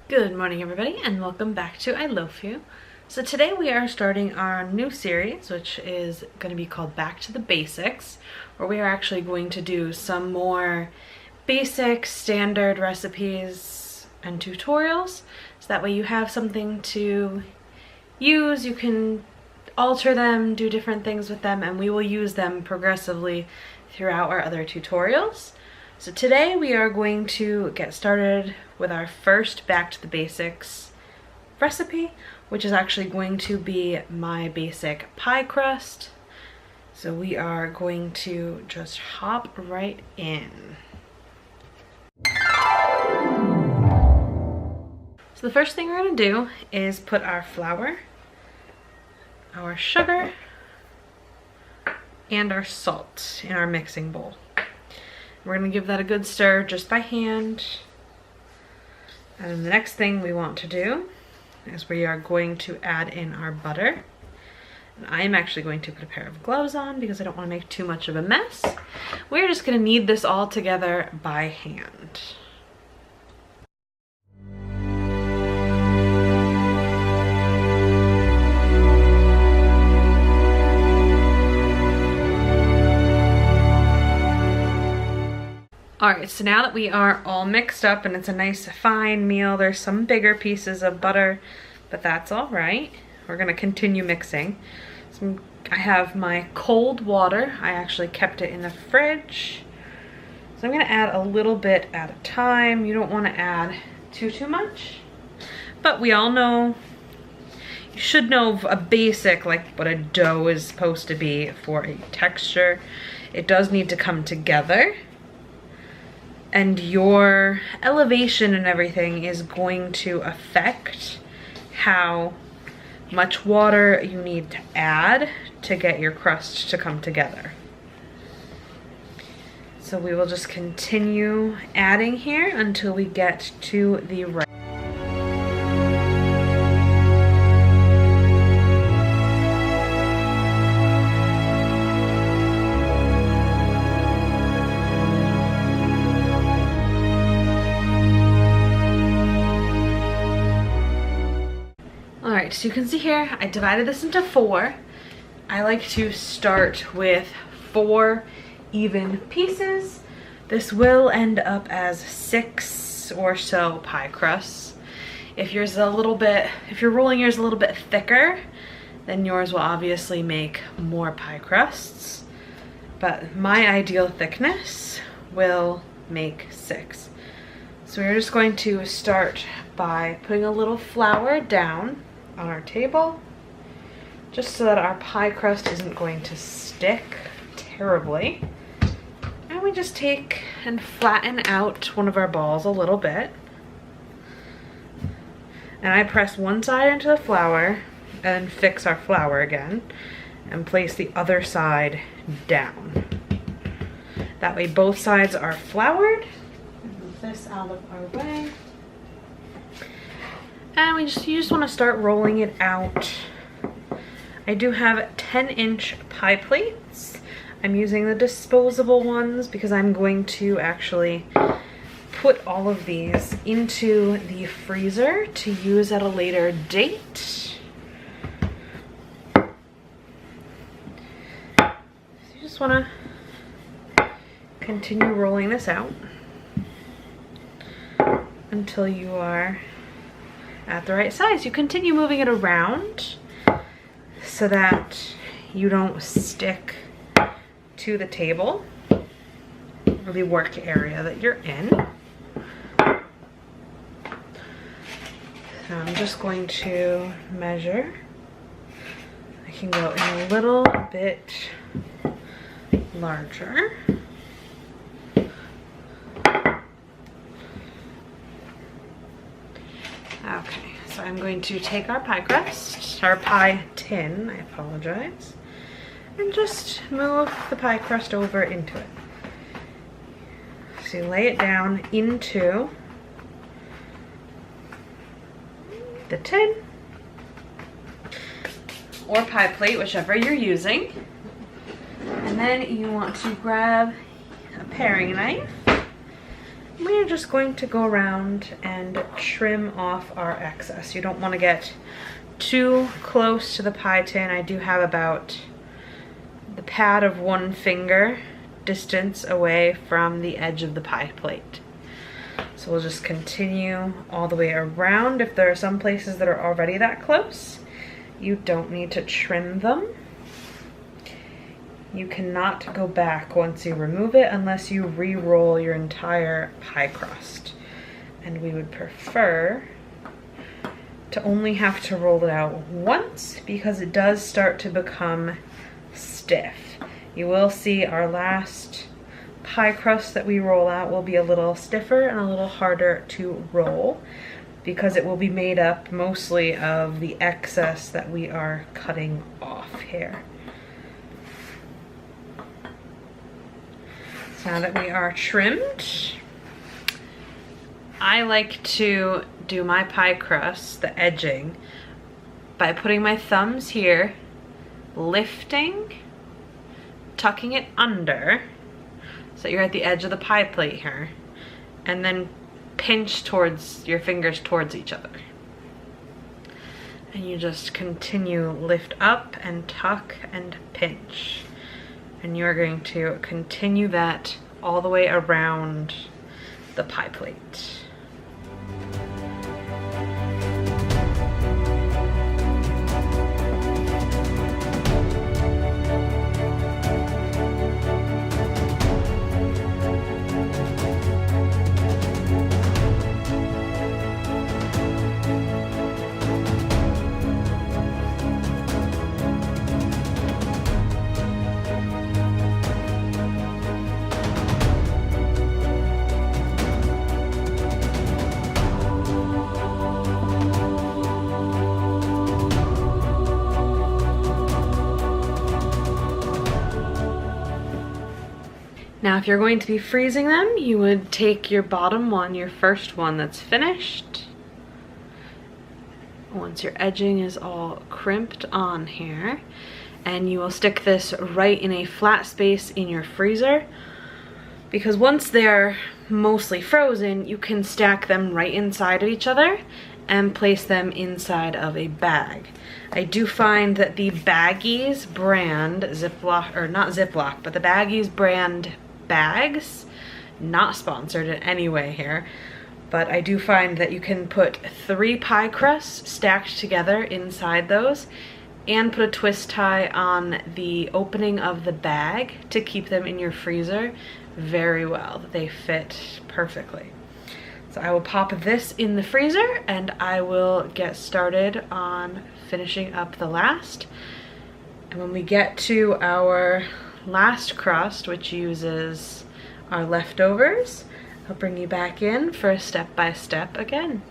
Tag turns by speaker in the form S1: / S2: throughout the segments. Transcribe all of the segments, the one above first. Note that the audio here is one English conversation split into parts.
S1: Good morning everybody and welcome back to I Loaf You. So today we are starting our new series, which is going to be called Back to the Basics, where we are actually going to do some more basic standard recipes and tutorials, so that way you have something to use, you can alter them, do different things with them, and we will use them progressively throughout our other tutorials. So today we are going to get started with our first Back to the Basics recipe, which is actually going to be my basic pie crust. So we are going to just hop right in. So the first thing we're going to do is put our flour, our sugar, and our salt in our mixing bowl. We're going to give that a good stir just by hand. And then the next thing we want to do is we are going to add in our butter. And I'm actually going to put a pair of gloves on because I don't want to make too much of a mess. We're just going to knead this all together by hand. Alright, so now that we are all mixed up and it's a nice fine meal, there's some bigger pieces of butter, but that's alright. We're going to continue mixing. So I have my cold water. I actually kept it in the fridge. So I'm going to add a little bit at a time. You don't want to add too much. But we all know, you should know a basic, like what a dough is supposed to be for a texture. It does need to come together. And your elevation and everything is going to affect how much water you need to add to get your crust to come together. So we will just continue adding here until we get to the right. Alright, so you can see here, I divided this into 4. I like to start with 4 even pieces. This will end up as 6 or so pie crusts. If your rolling yours a little bit thicker, then yours will obviously make more pie crusts. But my ideal thickness will make 6. So we're just going to start by putting a little flour down on our table, just so that our pie crust isn't going to stick terribly. And we just take and flatten out one of our balls a little bit. And I press one side into the flour and fix our flour again and place the other side down. That way both sides are floured. Move this out of our way. And you just want to start rolling it out. I do have 10-inch pie plates. I'm using the disposable ones because I'm going to actually put all of these into the freezer to use at a later date. So you just want to continue rolling this out until you are at the right size. You continue moving it around so that you don't stick to the table or the work area that you're in. So I'm just going to measure. I can go in a little bit larger. Okay, so I'm going to take our pie crust, our pie tin, I apologize, and just move the pie crust over into it. So you lay it down into the tin or pie plate, whichever you're using. And then you want to grab a paring knife. We you're just going to go around and trim off our excess. You don't want to get too close to the pie tin. I do have about the pad of 1 finger distance away from the edge of the pie plate. So we'll just continue all the way around. If there are some places that are already that close, you don't need to trim them. You cannot go back once you remove it unless you re-roll your entire pie crust. And we would prefer to only have to roll it out once because it does start to become stiff. You will see our last pie crust that we roll out will be a little stiffer and a little harder to roll because it will be made up mostly of the excess that we are cutting off here. So now that we are trimmed, I like to do my pie crust, the edging, by putting my thumbs here, lifting, tucking it under, so you're at the edge of the pie plate here, and then pinch towards your fingers towards each other. And you just continue lift up and tuck and pinch. And you're going to continue that all the way around the pie plate. Now, if you're going to be freezing them, you would take your bottom one, your first one that's finished. Once your edging is all crimped on here, and you will stick this right in a flat space in your freezer, because once they're mostly frozen, you can stack them right inside of each other and place them inside of a bag. I do find that the Baggies brand Ziploc, or not Ziploc, but the Baggies brand bags, not sponsored in any way here, but I do find that you can put 3 pie crusts stacked together inside those and put a twist tie on the opening of the bag to keep them in your freezer very well. They fit perfectly. So I will pop this in the freezer and I will get started on finishing up the last. And when we get to our last crust, which uses our leftovers, I'll bring you back in for a step-by-step again.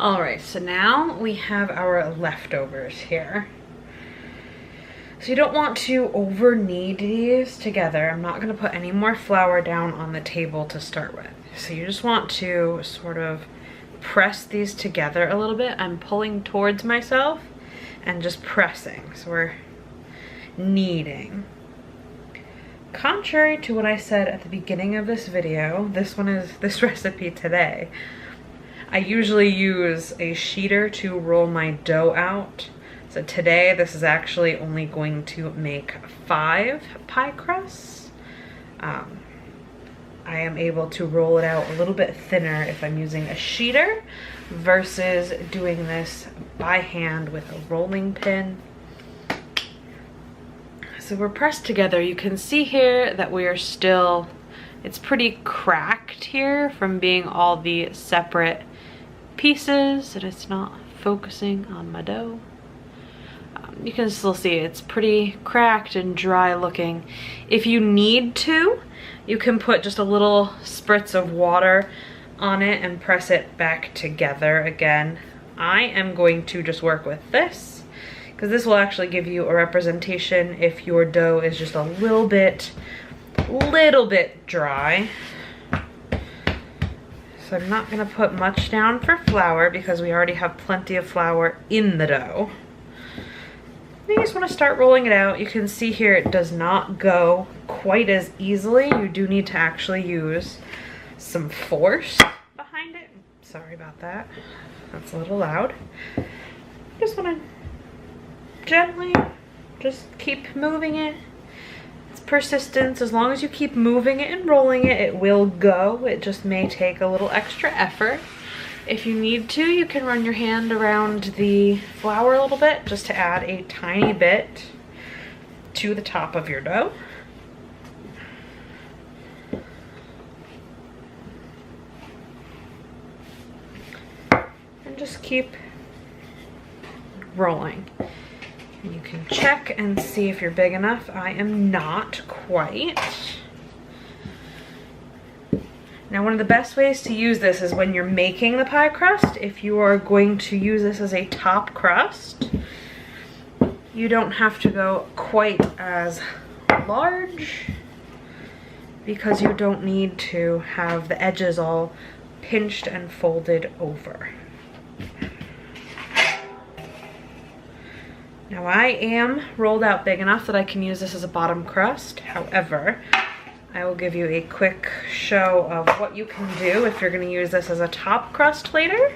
S1: All right, so now we have our leftovers here. So you don't want to over knead these together. I'm not gonna put any more flour down on the table to start with. So you just want to sort of press these together a little bit. I'm pulling towards myself and just pressing. So we're kneading. Contrary to what I said at the beginning of this video, this recipe today, I usually use a sheeter to roll my dough out. So today, this is actually only going to make 5 pie crusts. I am able to roll it out a little bit thinner if I'm using a sheeter versus doing this by hand with a rolling pin. So we're pressed together. You can see here that we are still, it's pretty cracked here from being all the separate pieces, and it's not focusing on my dough. You can still see it's pretty cracked and dry looking. If you need to, you can put just a little spritz of water on it and press it back together again. I am going to just work with this because this will actually give you a representation if your dough is just a little bit dry. So I'm not gonna put much down for flour because we already have plenty of flour in the dough. You just want to start rolling it out. You can see here it does not go quite as easily. You do need to actually use some force behind it. Sorry about that. That's a little loud. Just want to gently just keep moving it. It's persistence. As long as you keep moving it and rolling it, it will go. It just may take a little extra effort. If you need to, you can run your hand around the flour a little bit just to add a tiny bit to the top of your dough. And just keep rolling. And you can check and see if you're big enough. I am not quite. Now, one of the best ways to use this is when you're making the pie crust. If you are going to use this as a top crust, you don't have to go quite as large because you don't need to have the edges all pinched and folded over. Now, I am rolled out big enough that I can use this as a bottom crust. However, I will give you a quick show of what you can do if you're going to use this as a top crust later.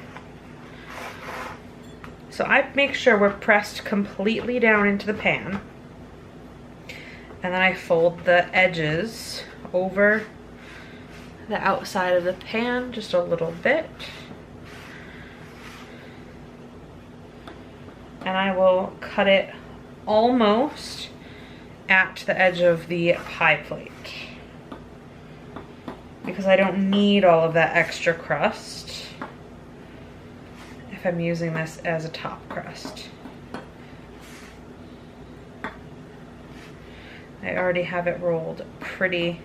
S1: So I make sure we're pressed completely down into the pan. And then I fold the edges over the outside of the pan just a little bit. And I will cut it almost at the edge of the pie plate, because I don't need all of that extra crust if I'm using this as a top crust. I already have it rolled pretty,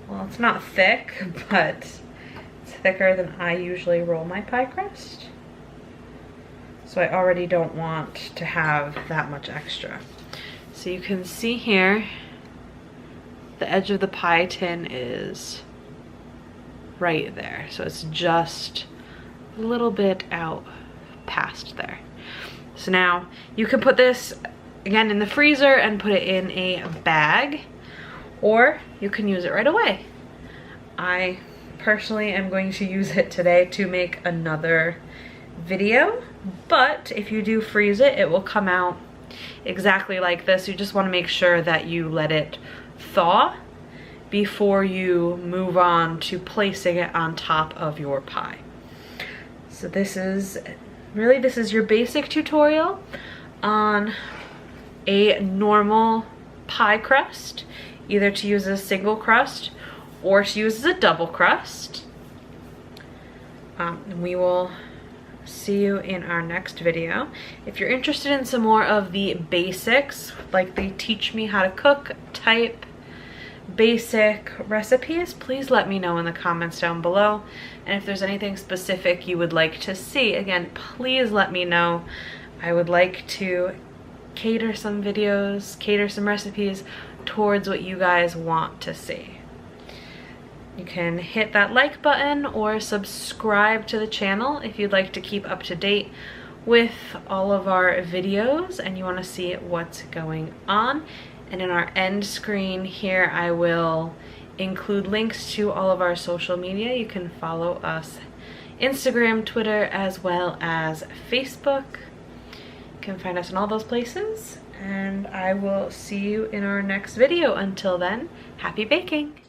S1: well, it's not thick, but it's thicker than I usually roll my pie crust. So I already don't want to have that much extra. So you can see here, the edge of the pie tin is right there. So it's just a little bit out past there. So now you can put this again in the freezer and put it in a bag, or you can use it right away. I personally am going to use it today to make another video, but if you do freeze it, it will come out exactly like this. You just want to make sure that you let it thaw before you move on to placing it on top of your pie. So this is your basic tutorial on a normal pie crust, either to use as a single crust or to use as a double crust. We will see you in our next video. If you're interested in some more of the basics, like the teach me how to cook type basic recipes, please let me know in the comments down below. And if there's anything specific you would like to see, again, please let me know. I would like to cater some videos, cater some recipes towards what you guys want to see. You can hit that like button or subscribe to the channel if you'd like to keep up to date with all of our videos and you want to see what's going on. And in our end screen here, I will include links to all of our social media. You can follow us Instagram, Twitter, as well as Facebook. You can find us in all those places, and I will see you in our next video. Until then, happy baking!